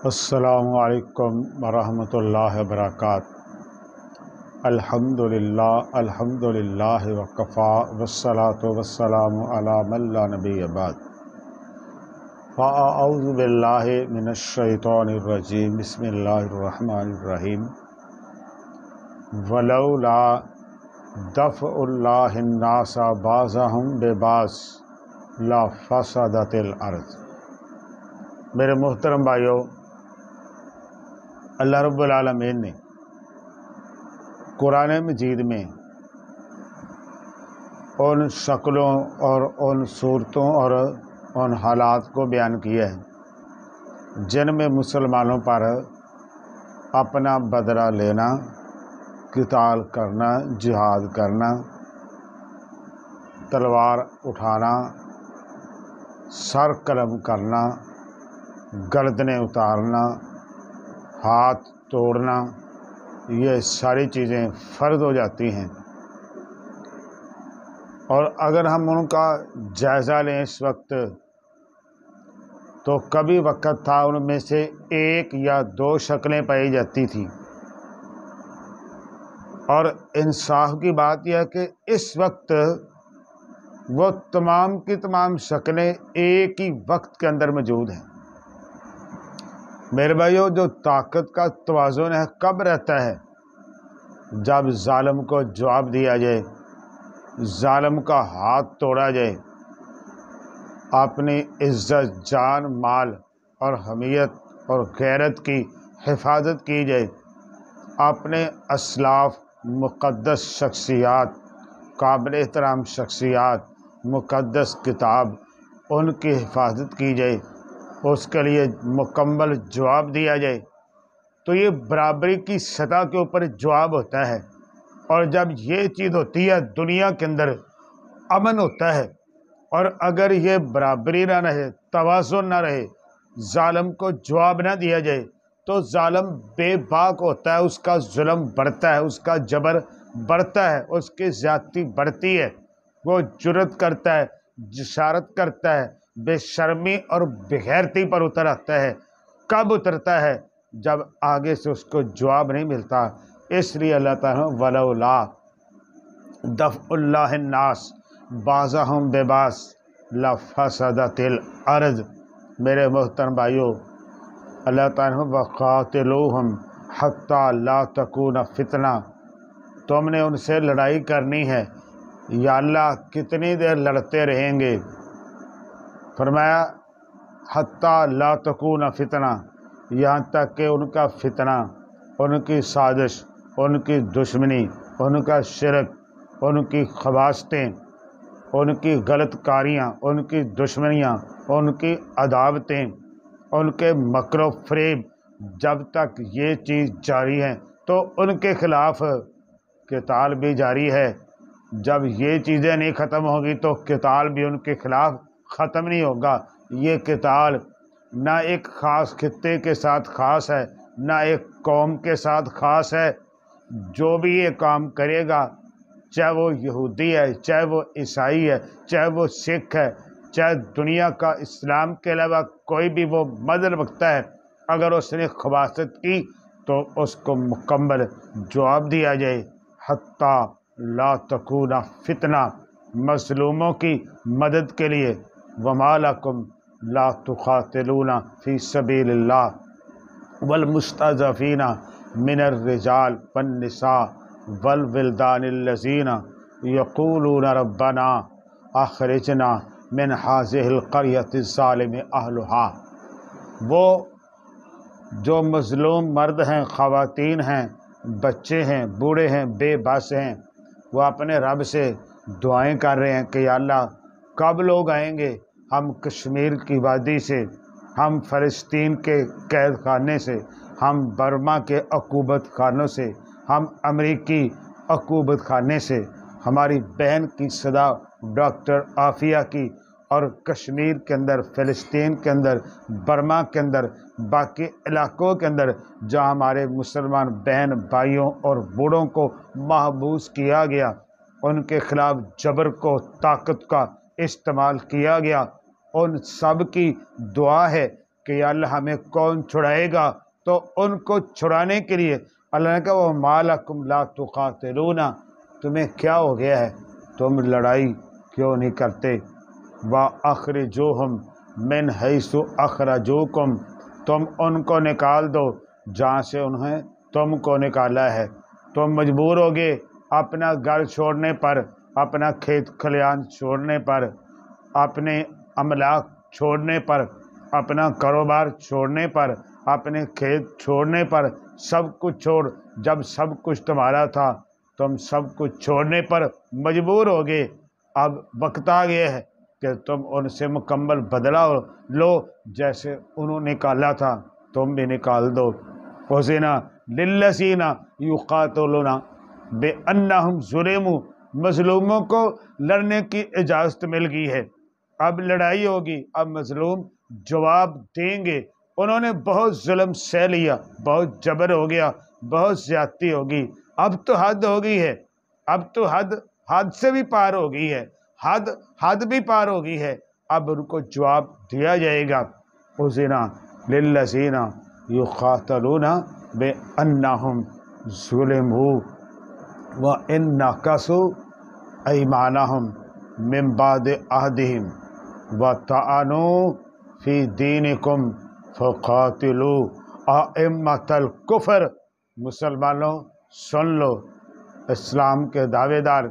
السلام علیکم ورحمۃ اللہ وبرکاتہ۔ الحمدللہ وکفا والصلاة والسلام علی من لا نبی بعد۔ فاعوذ باللہ من الشیطان الرجیم، بسم اللہ الرحمن الرحیم۔ ولولا دفع اللہ الناس بعضهم ببعض لفسدت الارض۔ میرے محترم بھائیوں، اللہ رب العالمین نے قرآن مجید میں ان شکلوں اور ان صورتوں اور ان حالات کو بیان کیا ہے جن میں مسلمانوں پر اپنا بدلہ لینا، قتال کرنا، جہاد کرنا، تلوار اٹھانا، سر قلم کرنا، گردنیں اتارنا، ہاتھ توڑنا، یہ ساری چیزیں فرض ہو جاتی ہیں۔ اور اگر ہم ان کا جائزہ لیں اس وقت، تو کبھی وقت تھا ان میں سے ایک یا دو شکلیں پائی جاتی تھیں، اور انصاف کی بات یہ ہے کہ اس وقت وہ تمام کی تمام شکلیں ایک ہی وقت کے اندر موجود ہیں۔ میرے بھائیو، جو طاقت کا توازن ہے کب رہتا ہے؟ جب ظالم کو جواب دیا جائے، ظالم کا ہاتھ توڑا جائے، اپنی عزت، جان، مال اور حمیت اور غیرت کی حفاظت کی جائے، اپنے اسلاف، مقدس شخصیات، قابل احترام شخصیات، مقدس کتاب، ان کی حفاظت کی جائے، اس کے لیے مکمل جواب دیا جائے، تو یہ برابری کی سطح کے اوپر جواب ہوتا ہے۔ اور جب یہ چیز ہوتی ہے، دنیا کے اندر امن ہوتا ہے۔ اور اگر یہ برابری نہ رہے، توازن نہ رہے، ظالم کو جواب نہ دیا جائے، تو ظالم بے باک ہوتا ہے، اس کا ظلم بڑھتا ہے، اس کا جبر بڑھتا ہے، اس کی زیادتی بڑھتی ہے، وہ جرأت کرتا ہے، جسارت کرتا ہے، بے شرمی اور بغیرتی پر اتر آتا ہے۔ کب اترتا ہے؟ جب آگے سے اس کو جواب نہیں ملتا۔ اس لیے اللہ تعالیٰ ولولا دفع اللہ الناس بعضهم ببعض لفسدت الارض۔ میرے محترم بھائیو، اللہ تعالیٰ وقاتلوہم حتی لا تکون فتنہ، تم نے ان سے لڑائی کرنی ہے، یا اللہ کتنی دیر لڑتے رہیں گے؟ فرمایا حتی لا تکون فتنہ، یہاں تک کہ ان کا فتنہ، ان کی سازش، ان کی دشمنی، ان کا شرک، ان کی خباثتیں، ان کی غلط کاریاں، ان کی دشمنیاں، ان کی عداوتیں، ان کے مکر و فریب، جب تک یہ چیز جاری ہے تو ان کے خلاف قتال بھی جاری ہے۔ جب یہ چیزیں نہیں ختم ہوگی تو قتال بھی ان کے خلاف ختم نہیں ہوگا۔ یہ قتال نہ ایک خاص خطے کے ساتھ خاص ہے، نہ ایک قوم کے ساتھ خاص ہے۔ جو بھی یہ کام کرے گا، چاہے وہ یہودی ہے، چاہے وہ عیسائی ہے، چاہے وہ سکھ ہے، چاہے دنیا کا اسلام کے علاوہ کوئی بھی وہ مذہب رکھتا ہے، اگر اس نے خباثت کی تو اس کو مکمل جواب دیا جائے۔ حتی لا تکون فتنہ، مظلوموں کی مدد کے لیے۔ وما لکم لا تقاتلون فی سبیل اللہ والمستضعفین من الرجال والنساء والولدان الذین یقولون ربنا اخرجنا من هذه القریۃ الظالم اہلها۔ وہ جو مظلوم مرد ہیں، خواتین ہیں، بچے ہیں، بوڑھے ہیں، بے بس ہیں، وہ اپنے رب سے دعائیں کر رہے ہیں کہ یا اللہ کب لوگ آئیں گے؟ ہم کشمیر کی وادی سے، ہم فلسطین کے قید خانے سے، ہم برما کے عقوبت خانوں سے، ہم امریکی عقوبت خانے سے، ہماری بہن کی صدا ڈاکٹر عافیہ کی، اور کشمیر کے اندر، فلسطین کے اندر، برما کے اندر، باقی علاقوں کے اندر جہاں ہمارے مسلمان بہن بھائیوں اور بوڑھوں کو محبوس کیا گیا، ان کے خلاف جبر کو، طاقت کا استعمال کیا گیا، ان سب کی دعا ہے کہ یا اللہ ہمیں کون چھڑائے گا، تو ان کو چھڑانے کے لیے اللہ نے کہا وَمَا لَكُمْ لَا تُقَاتِلُونَ، تمہیں کیا ہو گیا ہے، تم لڑائی کیوں نہیں کرتے؟ وَأَخْرِجُوهُمْ مِنْ حَيْثُ أَخْرَجُوكُمْ، تم ان کو نکال دو جہاں سے انہیں تم کو نکالا ہے۔ تم مجبور ہوگے اپنا گھر چھوڑنے پر، اپنا کھیت کھلیان چھوڑنے پر، اپنے املاک چھوڑنے پر، اپنا کاروبار چھوڑنے پر، اپنے کھیت چھوڑنے پر، سب کچھ چھوڑ، جب سب کچھ تمہارا تھا تم سب کچھ چھوڑنے پر مجبور ہو گئے۔ اب وقت آ گیا ہے کہ تم ان سے مکمل بدلہ لو، جیسے انہوں نے نکالا تھا تم بھی نکال دو۔ اُذِنَ لِلَّذِينَ يُقَاتِلُونَ بِأَنَّهُمْ ظُلِمُوا، مظلوموں کو لڑنے کی اجازت مل گئی ہے۔ اب لڑائی ہوگی، اب مظلوم جواب دیں گے، انہوں نے بہت ظلم سہ لیا، بہت جبر ہو گیا، بہت زیادتی ہوگی، اب تو حد ہو گئی ہے، اب تو حد سے بھی پار ہو گئی ہے، حد بھی پار ہو گئی ہے، اب ان کو جواب دیا جائے گا۔ اُذِنَ لِلَّذِينَ يُقَاتِلُونَ بِأَنَّهُمْ ظُلِمُوا وَإِن نَكَثُوا أَيْمَانَهُمْ مِن بَعْدِ عَهْدِهِمْ وَطَعَنُوا فِي دِينِكُمْ فَقَاتِلُوا أَئِمَّةَ الْكُفْرِ، مسلمانوں سن لو، اسلام کے دعوے دار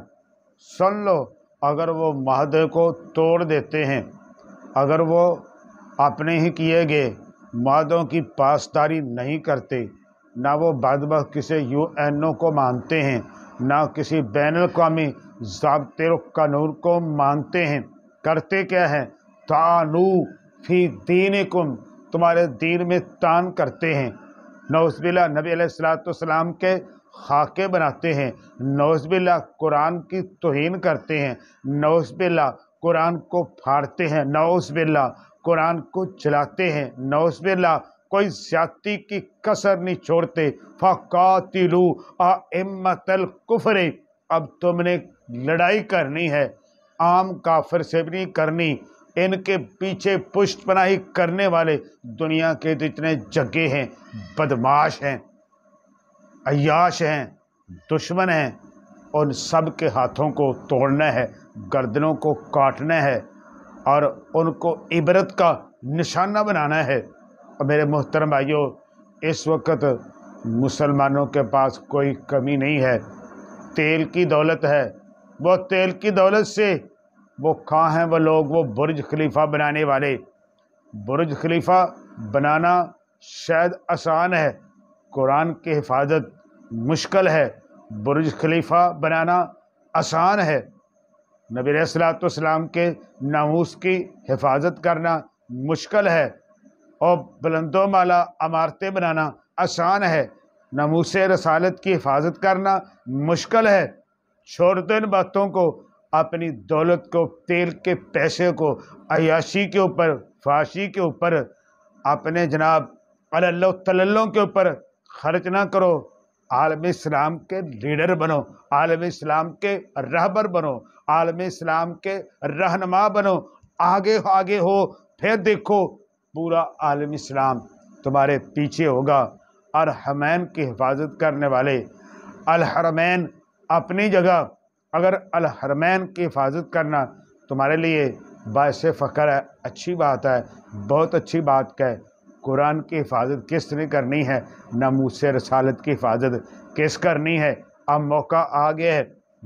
سن لو، اگر وہ معاہدے کو توڑ دیتے ہیں، اگر وہ اپنے ہی کیے گئے معاہدوں کی پاسداری نہیں کرتے، نہ وہ بدبخت کسی UN کو مانتے ہیں، نہ کسی بین الاقوامی ضابطے و قانون کو مانتے ہیں، کرتے کیا ہیں؟ طعنوا فی دینکم، تمہارے دین میں طعن کرتے ہیں، نعوذ باللہ نبی علیہ الصلوۃ والسلام کے خاکے بناتے ہیں، نعوذ باللہ قرآن کی توہین کرتے ہیں، نعوذ باللہ قرآن کو پھاڑتے ہیں، نعوذ باللہ قرآن کو جلاتے ہیں، نعوذ باللہ کوئی زیادتی کی کسر نہیں چھوڑتے۔ فَقَاتِلُوا أَئِمَّةَ الْكُفْرِ، اب تم نے لڑائی کرنی ہے، عام کافر سے بھی نہیں کرنی، ان کے پیچھے پشت پناہی کرنے والے دنیا کے جتنے جگہ ہیں، بدماش ہیں، عیاش ہیں، دشمن ہیں، ان سب کے ہاتھوں کو توڑنا ہے، گردنوں کو کاٹنا ہے اور ان کو عبرت کا نشانہ بنانا ہے۔ اور میرے محترم بھائیوں، اس وقت مسلمانوں کے پاس کوئی کمی نہیں ہے، تیل کی دولت ہے، وہ تیل کی دولت سے وہ کہاں ہیں وہ لوگ، وہ برج خلیفہ بنانے والے؟ برج خلیفہ بنانا شاید آسان ہے، قرآن کی حفاظت مشکل ہے۔ برج خلیفہ بنانا آسان ہے، نبی علیہ الصلوۃ والسلام کے ناموس کی حفاظت کرنا مشکل ہے، اور بلند و بالا عمارتیں بنانا آسان ہے، ناموس رسالت کی حفاظت کرنا مشکل ہے۔ چھوڑ دو ان باتوں کو، اپنی دولت کو، تیل کے پیسے کو عیاشی کے اوپر، فحاشی کے اوپر، اپنے جناب اللہ تللوں کے اوپر خرچ نہ کرو، عالم اسلام کے لیڈر بنو، عالم اسلام کے رہبر بنو، عالم اسلام کے رہنما بنو، آگے آگے ہو، پھر دیکھو پورا عالم اسلام تمہارے پیچھے ہوگا۔ الحرمین کی حفاظت کرنے والے، الحرمین اپنی جگہ، اگر الحرمین کی حفاظت کرنا تمہارے لیے باعث فخر ہے، اچھی بات ہے، بہت اچھی بات ہے۔ قرآن کی حفاظت کس نے کرنی ہے؟ ناموس رسالت کی حفاظت کس کرنی ہے؟ اب موقع آ گیا ہے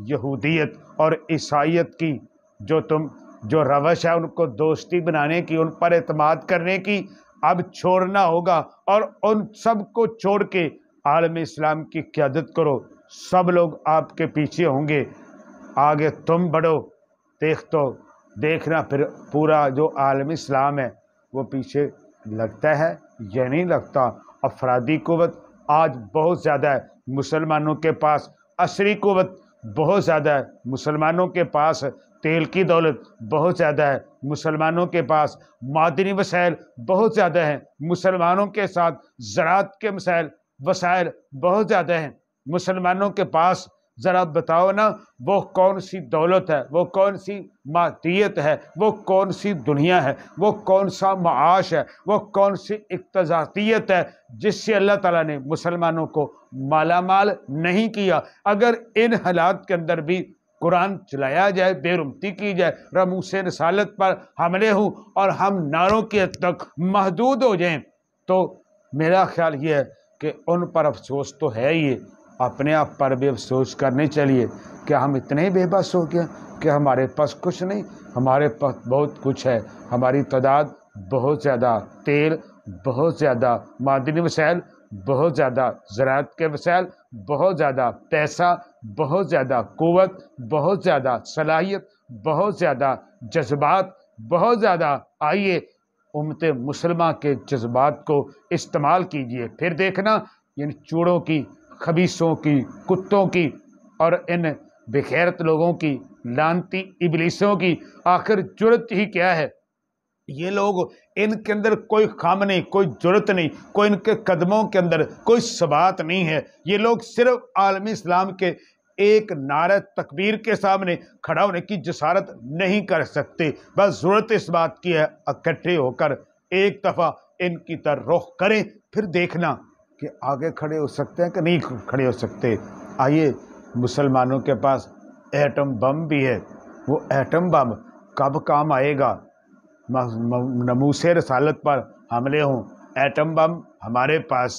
یہودیت اور عیسائیت کی جو روش ہے، ان کو دوستی بنانے کی، ان پر اعتماد کرنے کی، اب چھوڑنا ہوگا، اور ان سب کو چھوڑ کے عالم اسلام کی قیادت کرو، سب لوگ آپ کے پیچھے ہوں گے، آگے تم بڑھو، دیکھنا پھر پورا جو عالم اسلام ہے وہ پیچھے لگتا ہے یا نہیں لگتا۔ افرادی قوت آج بہت زیادہ ہے مسلمانوں کے پاس، عصری قوت بہت زیادہ ہے مسلمانوں کے پاس، تیل کی دولت بہت زیادہ ہے مسلمانوں کے پاس، معدنی وسائل بہت زیادہ ہیں مسلمانوں کے ساتھ، زراعت کے وسائل بہت زیادہ ہیں مسلمانوں کے پاس، ذرا بتاؤ نا وہ کون سی دولت ہے، وہ کون سی مادیت ہے، وہ کون سی دنیا ہے، وہ کون سا معاش ہے، وہ کون سی اقتصادیت ہے جس سے اللہ تعالیٰ نے مسلمانوں کو مالا مال نہیں کیا۔ اگر ان حالات کے اندر بھی قرآن چلایا جائے، بے رحمتی کی جائے، رموز رسالت پر حملے ہوں اور ہم نعروں کی حد تک محدود ہو جائیں، تو میرا خیال یہ ہے کہ ان پر افسوس تو ہے ہی، اپنے آپ پر بھی افسوس کرنے چاہیے کہ ہم اتنے بے بس ہو گئے کہ ہمارے پاس کچھ نہیں، ہمارے پاس بہت کچھ ہے، ہماری تعداد بہت زیادہ، تیل بہت زیادہ، معدنی وسائل بہت زیادہ، زراعت کے وسائل بہت زیادہ، پیسہ بہت زیادہ، قوت بہت زیادہ، صلاحیت بہت زیادہ، جذبات بہت زیادہ۔ آئیے امت مسلمہ کے جذبات کو استعمال کیجئے، پھر دیکھنا ان چوڑوں کی، خبیثوں کی، کتوں کی اور ان بغیرت لوگوں کی، لعنتی ابلیسوں کی آخر جرت ہی کیا ہے۔ یہ لوگ، ان کے اندر کوئی خام نہیں، کوئی جرت نہیں، کوئی ان کے قدموں کے اندر کوئی ثبات نہیں ہے۔ یہ لوگ صرف عالمی اسلام کے ایک نعرہ تکبیر کے سامنے کھڑا ہونے کی جسارت نہیں کر سکتے۔ بس ضرورت اس بات کی ہے اکٹھے ہو کر ایک دفعہ ان کی طرف رخ کریں، پھر دیکھنا کہ آگے کھڑے ہو سکتے ہیں کہ نہیں کھڑے ہو سکتے۔ آئیے، مسلمانوں کے پاس ایٹم بم بھی ہے، وہ ایٹم بم کب کام آئے گا؟ ناموس رسالت پر حملے ہوں، ایٹم بم ہمارے پاس،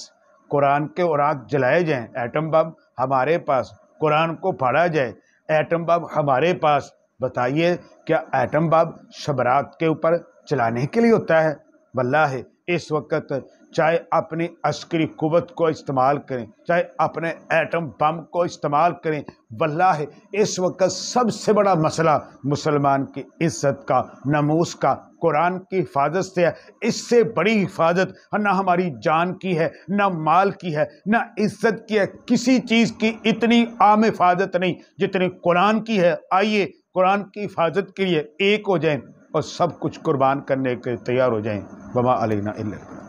قرآن کے اوراق جلائے جائیں، ایٹم بم ہمارے پاس، قرآن کو پڑھا جائے، ایٹم بم ہمارے پاس۔ بتائیے کیا ایٹم بم شبرات کے اوپر چلانے کے لیے ہوتا ہے؟ واللہ اس وقت چاہے اپنی عسکری قوت کو استعمال کریں، چاہے اپنے ایٹم بم کو استعمال کریں، واللہ اس وقت سب سے بڑا مسئلہ مسلمان کی عزت کا، ناموس کا، قرآن کی حفاظت سے ہے۔ اس سے بڑی حفاظت نہ ہماری جان کی ہے، نہ مال کی ہے، نہ عزت کی ہے، کسی چیز کی اتنی عام حفاظت نہیں جتنی قرآن کی ہے۔ آئیے قرآن کی حفاظت کے لیے ایک ہو جائیں اور سب کچھ قربان کرنے کے تیار ہو جائیں۔ وما علینا الا البلاغ۔